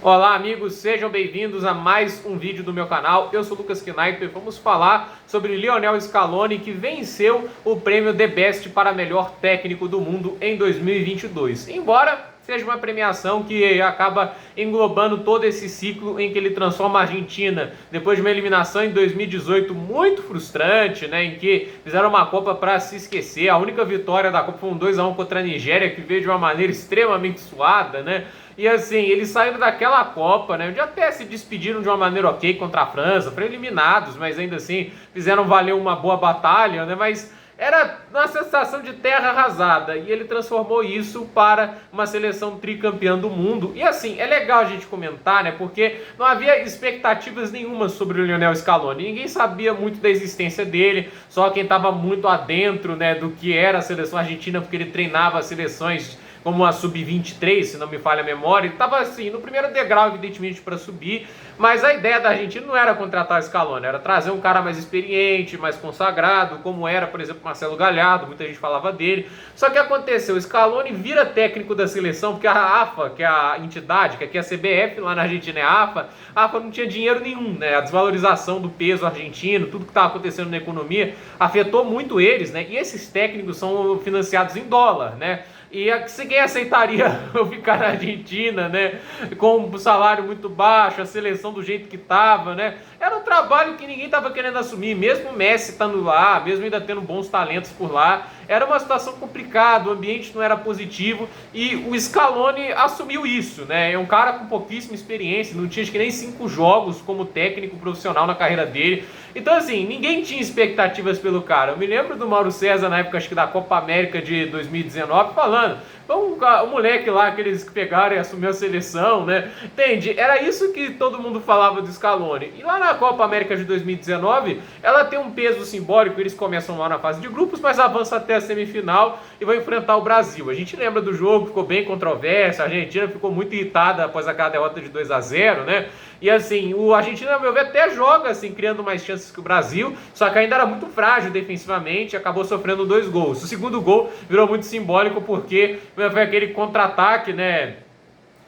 Olá amigos, sejam bem-vindos a mais um vídeo do meu canal. Eu sou o Lucas Kniper. Vamos falar sobre Lionel Scaloni, que venceu o prêmio The Best para melhor técnico do mundo em 2022. Embora seja uma premiação que acaba englobando todo esse ciclo em que ele transforma a Argentina, depois de uma eliminação em 2018 muito frustrante, né, em que fizeram uma Copa para se esquecer. A única vitória da Copa foi um 2-1 contra a Nigéria, que veio de uma maneira extremamente suada, né? E assim, eles saíram daquela Copa, né, onde até se despediram de uma maneira ok contra a França, foram eliminados, mas ainda assim fizeram valer uma boa batalha, né, mas era uma sensação de terra arrasada, e ele transformou isso para uma seleção tricampeã do mundo. E assim, é legal a gente comentar, né, porque não havia expectativas nenhuma sobre o Lionel Scaloni, ninguém sabia muito da existência dele, só quem estava muito adentro, né, do que era a seleção argentina, porque ele treinava as seleções como a Sub-23, se não me falha a memória. Ele estava assim, no primeiro degrau, evidentemente, para subir, mas a ideia da Argentina não era contratar o Scaloni, era trazer um cara mais experiente, mais consagrado, como era, por exemplo, Marcelo Gallardo, muita gente falava dele. Só que aconteceu, o Scaloni vira técnico da seleção, porque a AFA, que é a entidade, que aqui é a CBF, lá na Argentina é a AFA não tinha dinheiro nenhum, né? A desvalorização do peso argentino, tudo que estava acontecendo na economia, afetou muito eles, né? E esses técnicos são financiados em dólar, né? E quem aceitaria eu ficar na Argentina, né, com um salário muito baixo, a seleção do jeito que estava, né? Era um trabalho que ninguém estava querendo assumir, mesmo o Messi estando lá, mesmo ainda tendo bons talentos por lá. Era uma situação complicada, o ambiente não era positivo e o Scaloni assumiu isso, né? É um cara com pouquíssima experiência, não tinha acho que nem 5 jogos como técnico profissional na carreira dele. Então assim, ninguém tinha expectativas pelo cara. Eu me lembro do Mauro César na época, acho que da Copa América de 2019, falando, o moleque lá, aqueles que pegaram e assumiu a seleção, né? Entende? Era isso que todo mundo falava do Scaloni. E lá na Copa América de 2019, ela tem um peso simbólico, eles começam lá na fase de grupos, mas avançam até a semifinal e vão enfrentar o Brasil. A gente lembra do jogo, ficou bem controverso, a Argentina ficou muito irritada após aquela derrota de 2-0, né? E assim, o Argentina, ao meu ver, até joga assim, criando mais chances que o Brasil, só que ainda era muito frágil defensivamente, acabou sofrendo 2 gols. O segundo gol virou muito simbólico porque foi aquele contra-ataque, né,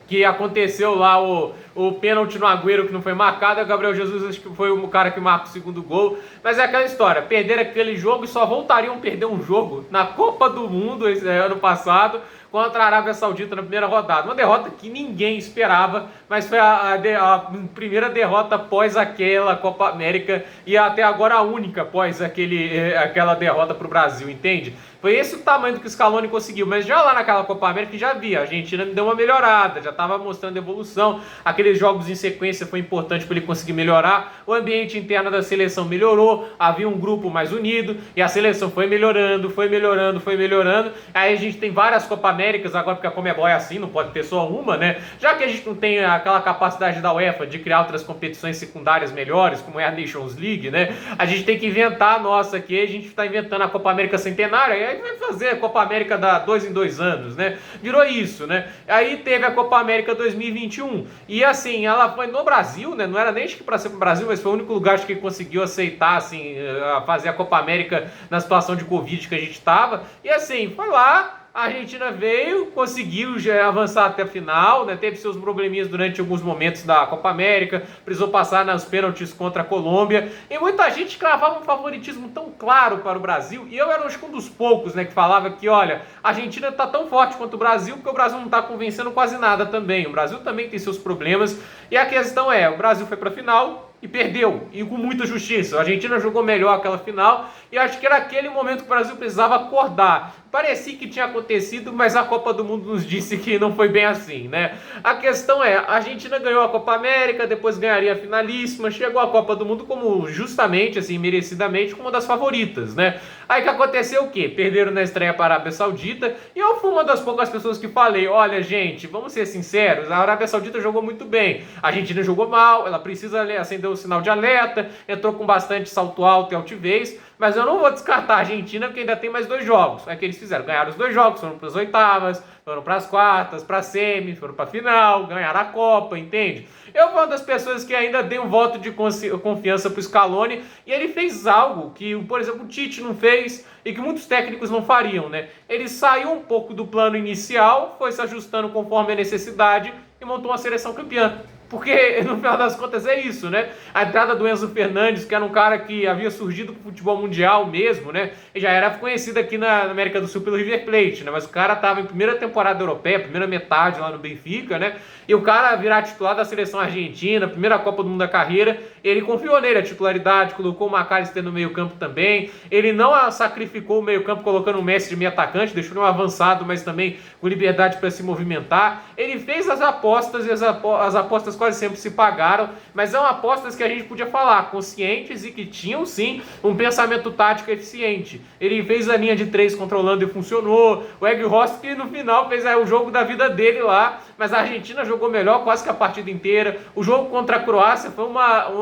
que aconteceu lá, o pênalti no Agüero que não foi marcado, o Gabriel Jesus acho que foi o cara que marca o segundo gol, mas é aquela história, perderam aquele jogo e só voltariam a perder um jogo na Copa do Mundo ano passado, contra a Arábia Saudita na primeira rodada. Uma derrota que ninguém esperava, mas foi a primeira derrota após aquela Copa América e até agora a única após aquela derrota para o Brasil, entende? Foi esse o tamanho que o Scaloni conseguiu, mas já lá naquela Copa América já via, a Argentina deu uma melhorada, já estava mostrando evolução, aqueles jogos em sequência foi importante para ele conseguir melhorar, o ambiente interno da seleção melhorou, havia um grupo mais unido e a seleção foi melhorando, aí a gente tem várias Copa Américas agora, porque a Conmebol é assim, não pode ter só uma, né? Já que a gente não tem aquela capacidade da UEFA de criar outras competições secundárias melhores, como é a Nations League, né? A gente tem que inventar a nossa aqui, a gente está inventando a Copa América Centenária, e aí vai fazer a Copa América da 2 em 2 anos, né? Virou isso, né? Aí teve a Copa América 2021, e assim, ela foi no Brasil, né? Não era nem acho que para ser pro Brasil, mas foi o único lugar acho que conseguiu aceitar, assim, fazer a Copa América na situação de Covid que a gente estava, e assim, foi lá, a Argentina veio, conseguiu já avançar até a final, né? Teve seus probleminhas durante alguns momentos da Copa América, precisou passar nas pênaltis contra a Colômbia, e muita gente cravava um favoritismo tão claro para o Brasil, e eu era acho que um dos poucos, né, que falava que, olha, a Argentina está tão forte quanto o Brasil, porque o Brasil não está convencendo quase nada também, o Brasil também tem seus problemas, e a questão é, o Brasil foi para a final e perdeu, e com muita justiça. A Argentina jogou melhor aquela final, e acho que era aquele momento que o Brasil precisava acordar. Parecia que tinha acontecido, mas a Copa do Mundo nos disse que não foi bem assim, né? A questão é, a Argentina ganhou a Copa América, depois ganharia a finalíssima, chegou à Copa do Mundo como justamente, assim, merecidamente, como uma das favoritas, né? Aí que aconteceu o quê? Perderam na estreia para a Arábia Saudita, e eu fui uma das poucas pessoas que falei, olha gente, vamos ser sinceros, a Arábia Saudita jogou muito bem, a Argentina jogou mal, ela precisa acender o sinal de alerta, entrou com bastante salto alto e altivez, mas eu não vou descartar a Argentina porque ainda tem mais 2 jogos. É que eles fizeram, ganharam os 2 jogos, foram para as oitavas, foram para as quartas, para a semi, foram para a final, ganharam a Copa, entende? Eu fui uma das pessoas que ainda dei um voto de confiança para o Scaloni, e ele fez algo que, por exemplo, o Tite não fez e que muitos técnicos não fariam, né? Ele saiu um pouco do plano inicial, foi se ajustando conforme a necessidade e montou uma seleção campeã. Porque, no final das contas, é isso, né? A entrada do Enzo Fernandes, que era um cara que havia surgido pro futebol mundial mesmo, né? E já era conhecido aqui na América do Sul pelo River Plate, né? Mas o cara tava em primeira temporada europeia, primeira metade lá no Benfica, né? E o cara virar titular da seleção argentina, primeira Copa do Mundo da carreira, ele confiou nele a titularidade, colocou o McAllister no meio campo também. Ele não sacrificou o meio campo colocando o Messi de meio atacante, deixou ele um avançado, mas também com liberdade para se movimentar. Ele fez as apostas e as apostas quase sempre se pagaram, mas são apostas que a gente podia falar, conscientes e que tinham sim um pensamento tático eficiente. Ele fez a linha de 3 controlando e funcionou. O Weghorst, que no final fez o jogo da vida dele lá, mas a Argentina jogou melhor quase que a partida inteira. O jogo contra a Croácia foi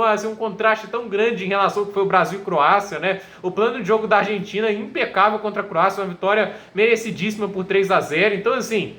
assim, um contraste tão grande em relação ao que foi o Brasil e Croácia, né? O plano de jogo da Argentina impecável contra a Croácia, uma vitória merecidíssima por 3-0. Então, assim,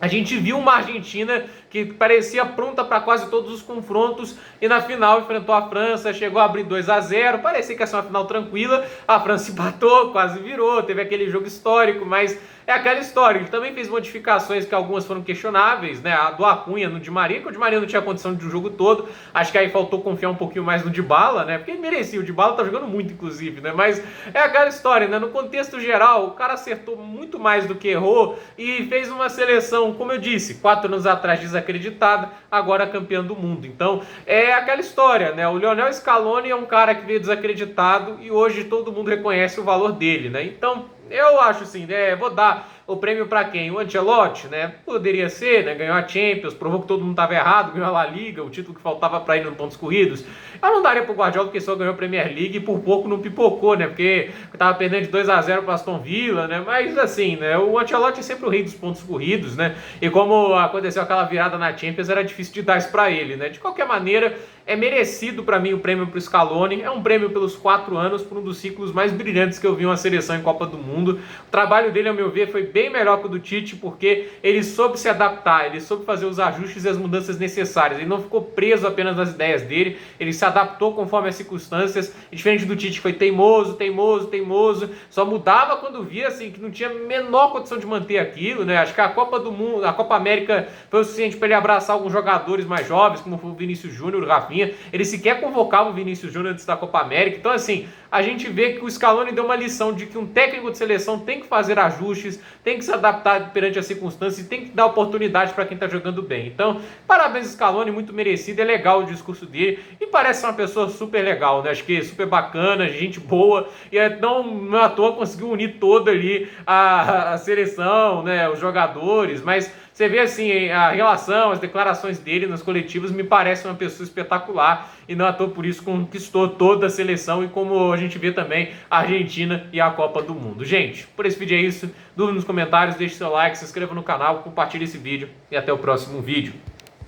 a gente viu uma Argentina que parecia pronta para quase todos os confrontos e na final enfrentou a França, chegou a abrir 2-0, parecia que ia ser uma final tranquila, a França empatou, quase virou, teve aquele jogo histórico, mas é aquela história. Ele também fez modificações que algumas foram questionáveis, né? A do Acunha no Di Maria, que o Di Maria não tinha condição de um jogo todo, acho que aí faltou confiar um pouquinho mais no Dybala, né? Porque ele merecia, o Dybala tá jogando muito, inclusive, né? Mas é aquela história, né? No contexto geral, o cara acertou muito mais do que errou e fez uma seleção, como eu disse, 4 anos atrás desacreditada, agora campeã do mundo. Então, é aquela história, né? O Lionel Scaloni é um cara que veio desacreditado e hoje todo mundo reconhece o valor dele, né? Então, eu acho assim, né? Vou dar o prêmio para quem? O Ancelotti, né? Poderia ser, né? Ganhou a Champions, provou que todo mundo estava errado, ganhou a La Liga, o título que faltava para ele no pontos corridos. Eu não daria pro Guardiola porque só ganhou a Premier League e por pouco não pipocou, né? Porque tava perdendo de 2-0 para Aston Villa, né? Mas assim, né? O Ancelotti é sempre o rei dos pontos corridos, né? E como aconteceu aquela virada na Champions, era difícil de dar isso para ele, né? De qualquer maneira, é merecido para mim o prêmio pro Scaloni. É um prêmio pelos 4 anos, por um dos ciclos mais brilhantes que eu vi uma seleção em Copa do Mundo. O trabalho dele, ao meu ver, foi bem melhor que o do Tite, porque ele soube se adaptar, ele soube fazer os ajustes e as mudanças necessárias. Ele não ficou preso apenas nas ideias dele, ele se adaptou conforme as circunstâncias. Diferente do Tite, que foi teimoso, só mudava quando via assim que não tinha a menor condição de manter aquilo, né? Acho que a Copa do Mundo, a Copa América foi o suficiente para ele abraçar alguns jogadores mais jovens, como foi o Vinícius Júnior, o Rafinha. Ele sequer convocava o Vinícius Júnior antes da Copa América. Então, assim, a gente vê que o Scaloni deu uma lição de que um técnico de seleção tem que fazer ajustes, tem que se adaptar perante as circunstâncias e tem que dar oportunidade para quem está jogando bem. Então, parabéns Scaloni, muito merecido, é legal o discurso dele e parece uma pessoa super legal, né? Acho que é super bacana, gente boa e não à toa conseguiu unir toda ali a seleção, né? Os jogadores, mas você vê assim, a relação, as declarações dele nos coletivos me parece uma pessoa espetacular e não à toa por isso conquistou toda a seleção e como a gente vê também a Argentina e a Copa do Mundo. Gente, por esse vídeo é isso. Dúvida nos comentários, deixe seu like, se inscreva no canal, compartilhe esse vídeo e até o próximo vídeo.